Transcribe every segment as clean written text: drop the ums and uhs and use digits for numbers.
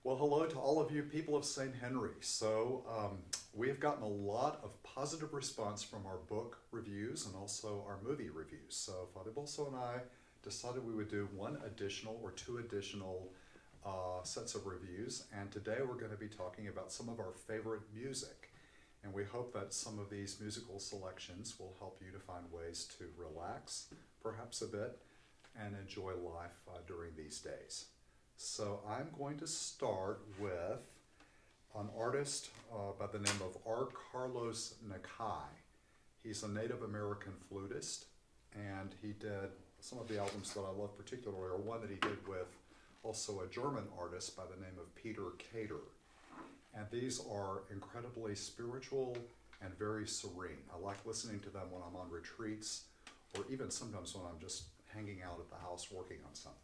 Well, hello to all of you people of St. Henry. We have gotten a lot of positive response from our book reviews and also our movie reviews. So, Father Bulso and I decided we would do one additional or two additional sets of reviews. And today we're going to be talking about some of our favorite music. And we hope that some of these musical selections will help you to find ways to relax, perhaps a bit, and enjoy life during these days. So I'm going to start with an artist by the name of R. Carlos Nakai. He's a Native American flutist, and he did some of the albums that I love particularly, or one that he did with also a German artist by the name of Peter Cater. And these are incredibly spiritual and very serene. I like listening to them when I'm on retreats, or even sometimes when I'm just hanging out at the house working on something.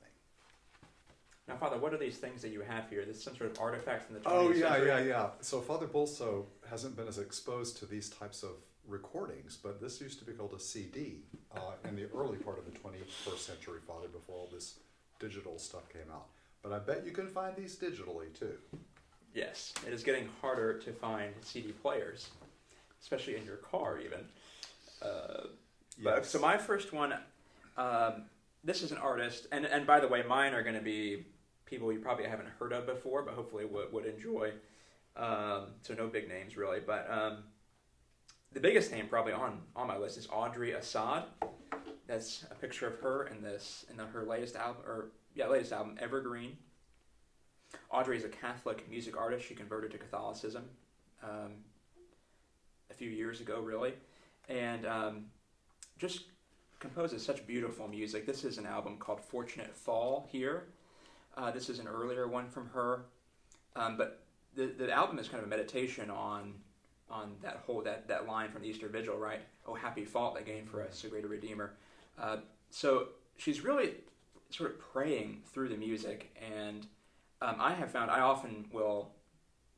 Now, Father, what are these things that you have here? This is some sort of artifact from the 20th century? Yeah. So Father Bulso hasn't been as exposed to these types of recordings, but this used to be called a CD in the early part of the 21st century, Father, before all this digital stuff came out. But I bet you can find these digitally, too. Yes, it is getting harder to find CD players, especially in your car, even. Yes. So my first one, this is an artist, and by the way, mine are going to be people you probably haven't heard of before, but hopefully would enjoy. So no big names, really. But the biggest name probably on my list is Audrey Assaud. That's a picture of her in her latest album, Evergreen. Audrey is a Catholic music artist. She converted to Catholicism a few years ago, really, and just composes such beautiful music. This is an album called Fortunate Fall here. This is an earlier one from her, but the album is kind of a meditation on that line from the Easter Vigil, right? Oh, happy fault that gained for us, so great a Redeemer. So she's really sort of praying through the music, and I have found I often will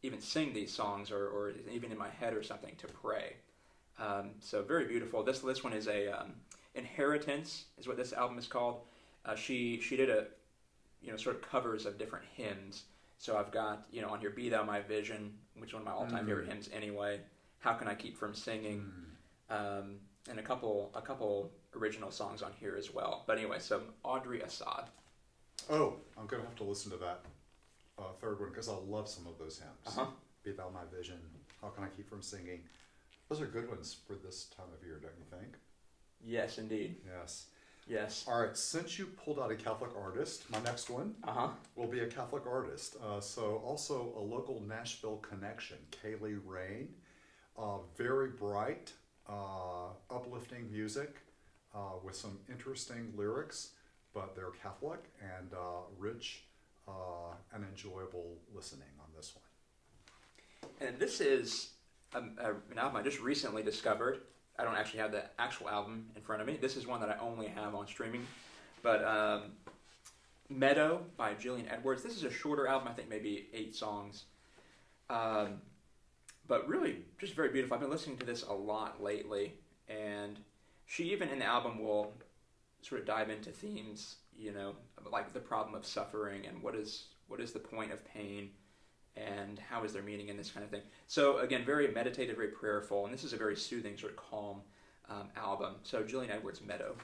even sing these songs or even in my head or something to pray. So very beautiful. This one is a Inheritance is what this album is called. She did sort of covers of different hymns. So I've got on here Be Thou My Vision, which is one of my all-time favorite hymns anyway. How Can I Keep From Singing, and a couple original songs on here as well. But anyway, so Audrey Assad. Oh, I'm going to have to listen to that third one because I love some of those hymns. Be Thou My Vision, How Can I Keep From Singing. Those are good ones for this time of year, don't you think? Yes, indeed. Yes. All right, since you pulled out a Catholic artist, my next one will be a Catholic artist. So also a local Nashville connection, Ceili Rain. Very bright, uplifting music with some interesting lyrics, but they're Catholic and rich and enjoyable listening on this one. And this is an album I just recently discovered. I don't actually have the actual album in front of me. This is one that I only have on streaming. But Meadow by Gillian Edwards. This is a shorter album, I think maybe 8 songs. But really just very beautiful. I've been listening to this a lot lately. And she even in the album will sort of dive into themes, like the problem of suffering and what is the point of pain and how is there meaning in this kind of thing. So again, very meditative, very prayerful, and this is a very soothing, sort of calm album. So Gillian Edwards, Meadow.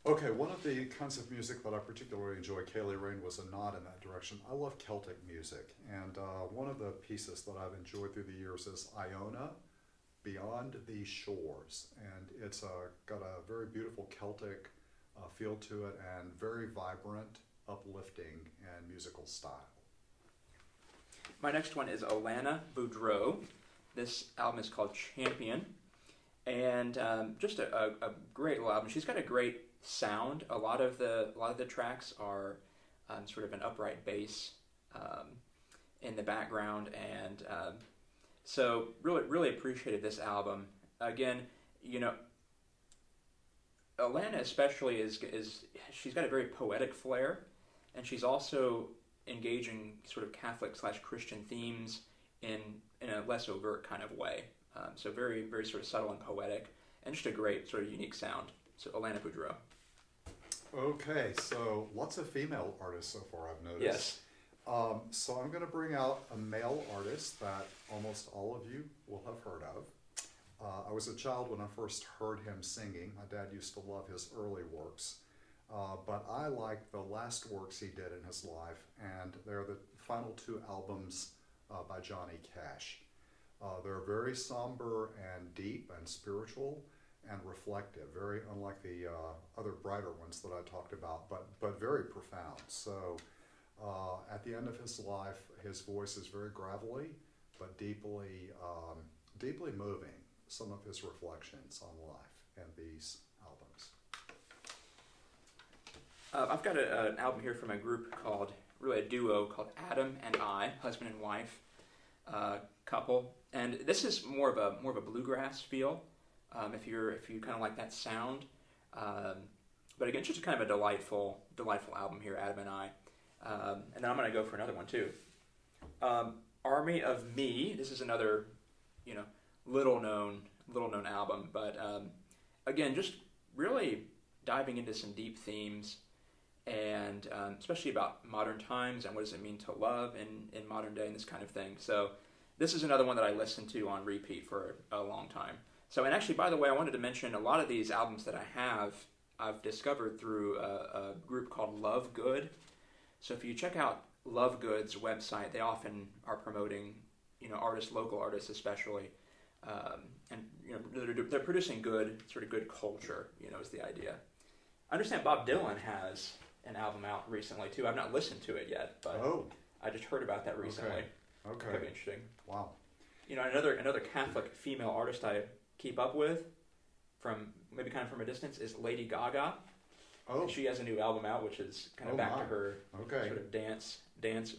Okay, one of the kinds of music that I particularly enjoy, Ceili Rain was a nod in that direction. I love Celtic music, and one of the pieces that I've enjoyed through the years is Iona, Beyond These Shores, and it's got a very beautiful Celtic feel to it and very vibrant, uplifting, and musical style. My next one is Alina Boudreau. This album is called Champion, and just a great little album. She's got a great sound. A lot of the tracks are sort of an upright bass in the background, and so really appreciated this album. Again, Alanna especially is she's got a very poetic flair, and she's also engaging sort of Catholic/Christian themes in a less overt kind of way. So very, very sort of subtle and poetic, and just a great sort of unique sound. So Alina Boudreau. Okay, so lots of female artists so far, I've noticed. Yes. So I'm going to bring out a male artist that almost all of you will have heard of. I was a child when I first heard him singing. My dad used to love his early works, but I like the last works he did in his life, and they're the final two albums by Johnny Cash. They're very somber and deep and spiritual and reflective, very unlike the other brighter ones that I talked about, but very profound. So at the end of his life, his voice is very gravelly, but deeply moving. Some of his reflections on life and these albums. I've got an album here from a group called, really a duo called Adam and I, husband and wife couple, and this is more of a bluegrass feel. If you kind of like that sound, but again, just kind of a delightful album here, Adam and I, and then I'm going to go for another one too. Army of Me. This is another, little known album, but again, just really diving into some deep themes, and especially about modern times and what does it mean to love in modern day and this kind of thing. So this is another one that I listened to on repeat for a long time. So, and actually, by the way, I wanted to mention a lot of these albums that I've discovered through a group called Love Good. So if you check out Love Good's website, they often are promoting, artists, local artists especially, and they're producing good culture, is the idea. I understand Bob Dylan has an album out recently too. I've not listened to it yet, but I just heard about that recently. Okay. Could be interesting. Wow. Another Catholic female artist I keep up with, from a distance, is Lady Gaga. Oh. And she has a new album out, which is kind of back to her sort of dance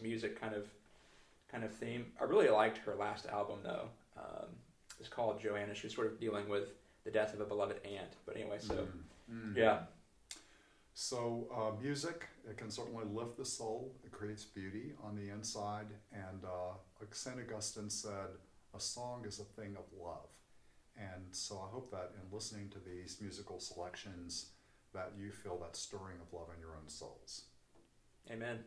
music kind of theme. I really liked her last album though. It's called Joanna. She was sort of dealing with the death of a beloved aunt. But anyway, so yeah. So music, it can certainly lift the soul. It creates beauty on the inside. And like St. Augustine said, a song is a thing of love. And so I hope that in listening to these musical selections that you feel that stirring of love in your own souls. Amen.